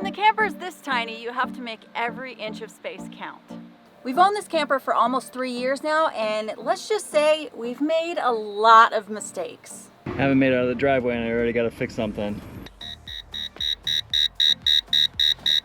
the camper's this tiny, you have to make every inch of space count. We've owned this camper for almost 3 years now, and let's just say we've made a lot of mistakes. Haven't made it out of the driveway and I already got to fix something.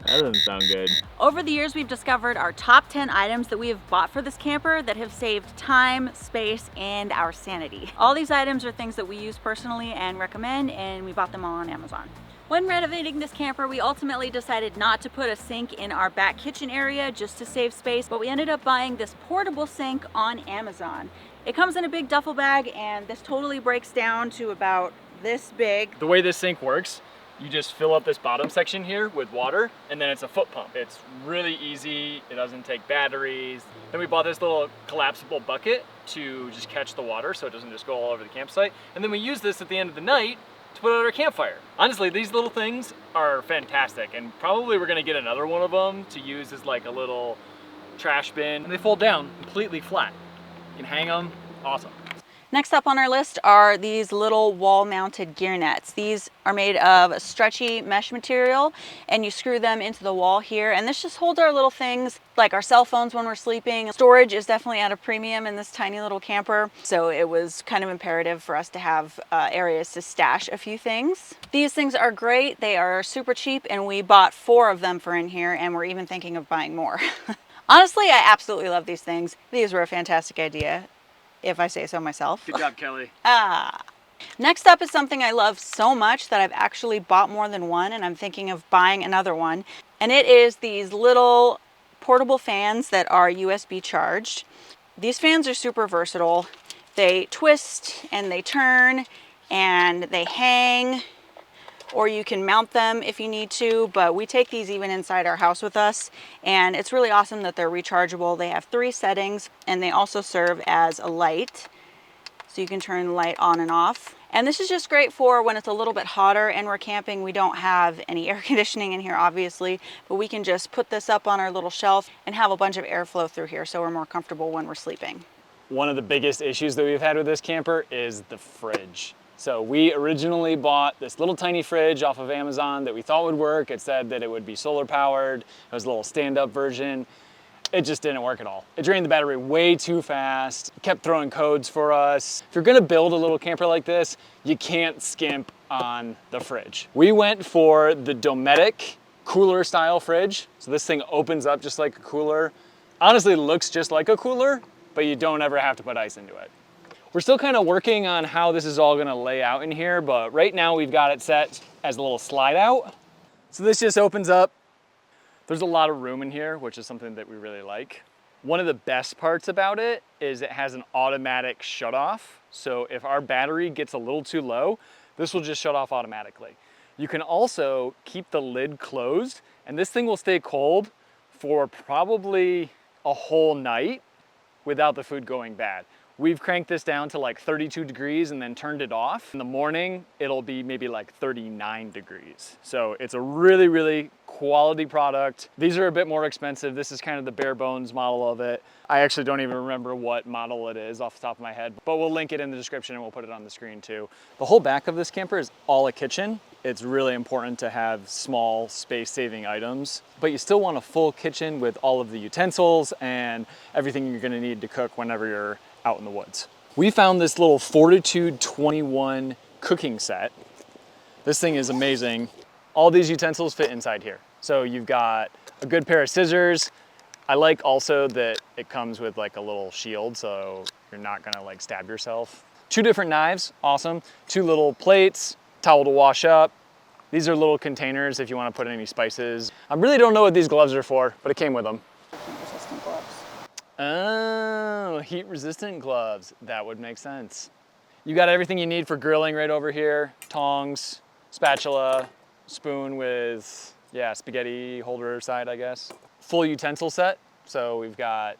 That doesn't sound good. Over the years, we've discovered our top 10 items that we have bought for this camper that have saved time, space, and our sanity. All these items are things that we use personally and recommend, and we bought them all on Amazon. When renovating this camper, we ultimately decided not to put a sink in our back kitchen area just to save space, but we ended up buying this portable sink on Amazon. It comes in a big duffel bag, and this totally breaks down to about this big. The way this sink works, you just fill up this bottom section here with water, and then it's a foot pump. It's really easy, it doesn't take batteries. Then we bought this little collapsible bucket to just catch the water so it doesn't just go all over the campsite. And then we use this at the end of the night to put out our campfire. Honestly, these little things are fantastic, and probably we're gonna get another one of them to use as like a little trash bin. And they fold down completely flat. You can hang them, awesome. Next up on our list are these little wall-mounted gear nets. These are made of stretchy mesh material, and you screw them into the wall here, and this just holds our little things like our cell phones when we're sleeping. Storage is definitely at a premium in this tiny little camper, so it was kind of imperative for us to have areas to stash a few things. These things are great. They are super cheap, and we bought 4 of them for in here, and we're even thinking of buying more. Honestly, I absolutely love these things. These were a fantastic idea, if I say so myself. Good job, Kelly. Next up is something I love so much that I've actually bought more than one, and I'm thinking of buying another one. And it is these little portable fans that are USB charged. These fans are super versatile. They twist and they turn and they hang, or you can mount them if you need to, but we take these even inside our house with us, and it's really awesome that they're rechargeable. They have 3 settings, and they also serve as a light, so you can turn the light on and off. And this is just great for when it's a little bit hotter and we're camping. We don't have any air conditioning in here, obviously, but we can just put this up on our little shelf and have a bunch of airflow through here, so we're more comfortable when we're sleeping. One of the biggest issues that we've had with this camper is the fridge. So we originally bought this little tiny fridge off of Amazon that we thought would work. It said that it would be solar powered. It was a little stand-up version. It just didn't work at all. It drained the battery way too fast. It kept throwing codes for us. If you're gonna build a little camper like this, you can't skimp on the fridge. We went for the Dometic cooler style fridge. So this thing opens up just like a cooler. Honestly, looks just like a cooler, but you don't ever have to put ice into it. We're still kind of working on how this is all gonna lay out in here, but right now we've got it set as a little slide out. So this just opens up. There's a lot of room in here, which is something that we really like. One of the best parts about it is it has an automatic shut off. So if our battery gets a little too low, this will just shut off automatically. You can also keep the lid closed, and this thing will stay cold for probably a whole night without the food going bad. We've cranked this down to like 32 degrees and then turned it off. In the morning, it'll be maybe like 39 degrees. So it's a really, really quality product. These are a bit more expensive. This is kind of the bare bones model of it. I actually don't even remember what model it is off the top of my head, but we'll link it in the description and we'll put it on the screen too. The whole back of this camper is all a kitchen. It's really important to have small space-saving items, but you still want a full kitchen with all of the utensils and everything you're gonna need to cook whenever you're out in the woods. We found this little Fortitude 21 cooking set. This thing is amazing. All these utensils fit inside here. So you've got a good pair of scissors. I like also that it comes with like a little shield, so you're not gonna like stab yourself. 2 different knives, awesome. 2 little plates, towel to wash up. These are little containers if you want to put any spices. I really don't know what these gloves are for, but it came with them. Heat-resistant gloves. Oh, heat-resistant gloves. That would make sense. You got everything you need for grilling right over here. Tongs, spatula, spoon with, yeah, spaghetti holder side, I guess. Full utensil set. So we've got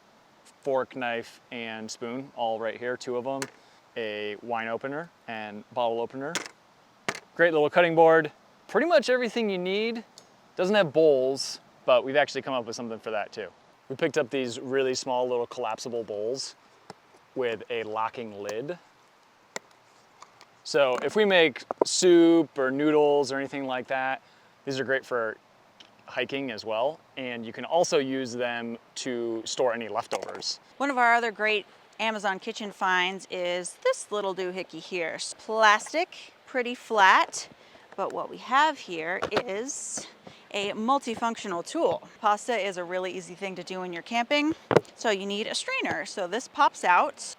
fork, knife, and spoon all right here, 2 of them. A wine opener and bottle opener. Great little cutting board. Pretty much everything you need. Doesn't have bowls, but we've actually come up with something for that too. We picked up these really small little collapsible bowls with a locking lid. So if we make soup or noodles or anything like that, these are great for hiking as well. And you can also use them to store any leftovers. One of our other great Amazon kitchen finds is this little doohickey here. Plastic, pretty flat, but what we have here is a multifunctional tool. Pasta is a really easy thing to do when you're camping, so you need a strainer. So this pops out,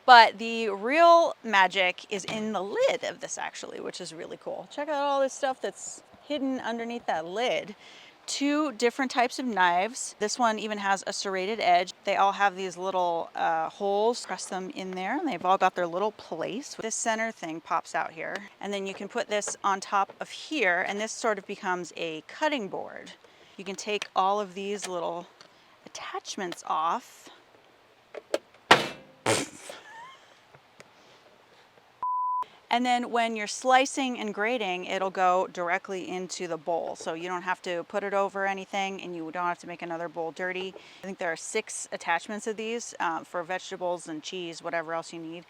but the real magic is in the lid of this actually, which is really cool. Check out all this stuff that's hidden underneath that lid. 2 different types of knives. This one even has a serrated edge. They all have these little holes. Press them in there and they've all got their little place. This center thing pops out here. And then you can put this on top of here and this sort of becomes a cutting board. You can take all of these little attachments off. And then when you're slicing and grating, it'll go directly into the bowl. So you don't have to put it over anything and you don't have to make another bowl dirty. I think there are 6 attachments of these for vegetables and cheese, whatever else you need.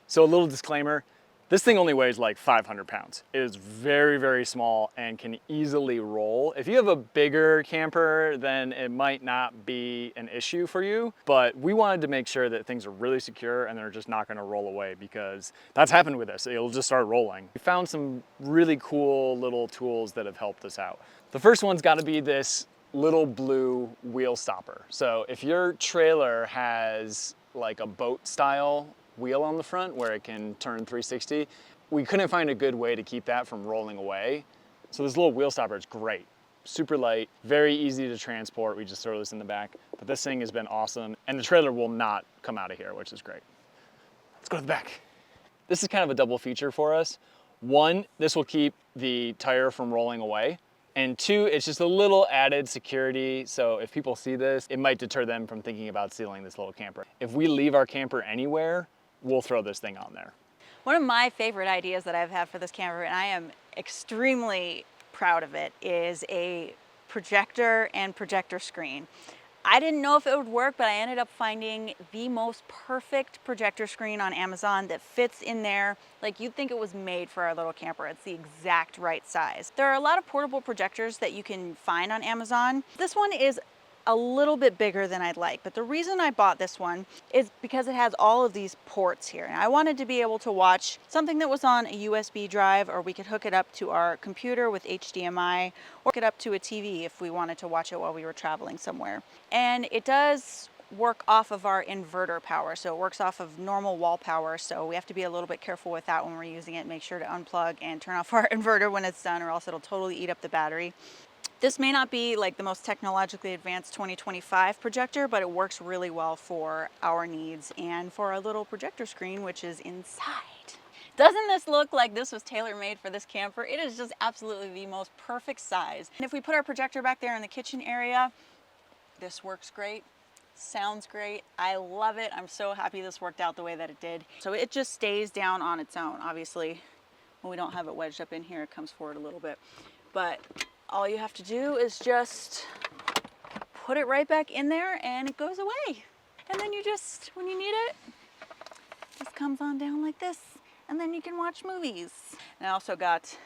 So a little disclaimer, this thing only weighs like 500 pounds. It is very, very small and can easily roll. If you have a bigger camper, then it might not be an issue for you, but we wanted to make sure that things are really secure and they're just not gonna roll away because that's happened with us. It'll just start rolling. We found some really cool little tools that have helped us out. The first one's gotta be this little blue wheel stopper. So if your trailer has like a boat style wheel on the front where it can turn 360. We couldn't find a good way to keep that from rolling away. So this little wheel stopper is great. Super light, very easy to transport. We just throw this in the back. But this thing has been awesome. And the trailer will not come out of here, which is great. Let's go to the back. This is kind of a double feature for us. 1, this will keep the tire from rolling away. And 2, it's just a little added security. So if people see this, it might deter them from thinking about stealing this little camper. If we leave our camper anywhere, we'll throw this thing on there. One of my favorite ideas that I've had for this camper, and I am extremely proud of it, is a projector and projector screen. I didn't know if it would work, but I ended up finding the most perfect projector screen on Amazon that fits in there like you'd think it was made for our little camper. It's the exact right size. There are a lot of portable projectors that you can find on Amazon. This one is a little bit bigger than I'd like, but the reason I bought this one is because it has all of these ports here. And I wanted to be able to watch something that was on a USB drive, or we could hook it up to our computer with HDMI, or hook it up to a TV if we wanted to watch it while we were traveling somewhere. And it does work off of our inverter power, so it works off of normal wall power, so we have to be a little bit careful with that when we're using it. Make sure to unplug and turn off our inverter when it's done, or else it'll totally eat up the battery. This may not be like the most technologically advanced 2025 projector, but it works really well for our needs and for our little projector screen, which is inside. Doesn't this look like this was tailor-made for this camper? It is just absolutely the most perfect size. And if we put our projector back there in the kitchen area, this works great, sounds great. I love it. I'm so happy this worked out the way that it did. So it just stays down on its own. Obviously, when we don't have it wedged up in here, it comes forward a little bit. But all you have to do is just put it right back in there and it goes away. And then you just, when you need it, just comes on down like this. And then you can watch movies. And I also got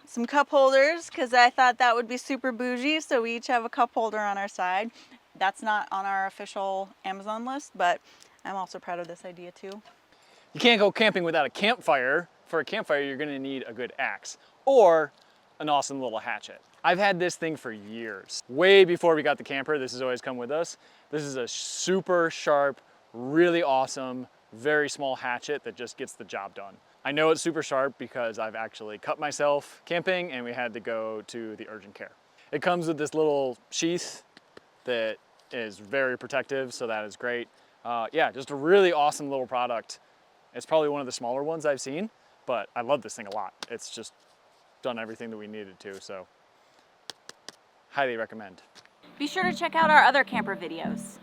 some cup holders because I thought that would be super bougie. So we each have a cup holder on our side. That's not on our official Amazon list, but I'm also proud of this idea too. You can't go camping without a campfire. For a campfire, you're gonna need a good axe or an awesome little hatchet. I've had this thing for years. Way before we got the camper, this has always come with us. This is a super sharp, really awesome, very small hatchet that just gets the job done. I know it's super sharp because I've actually cut myself camping and we had to go to the urgent care. It comes with this little sheath that is very protective, so that is great. Yeah, just a really awesome little product. It's probably one of the smaller ones I've seen, but I love this thing a lot. It's just done everything that we needed to, so highly recommend. Be sure to check out our other camper videos.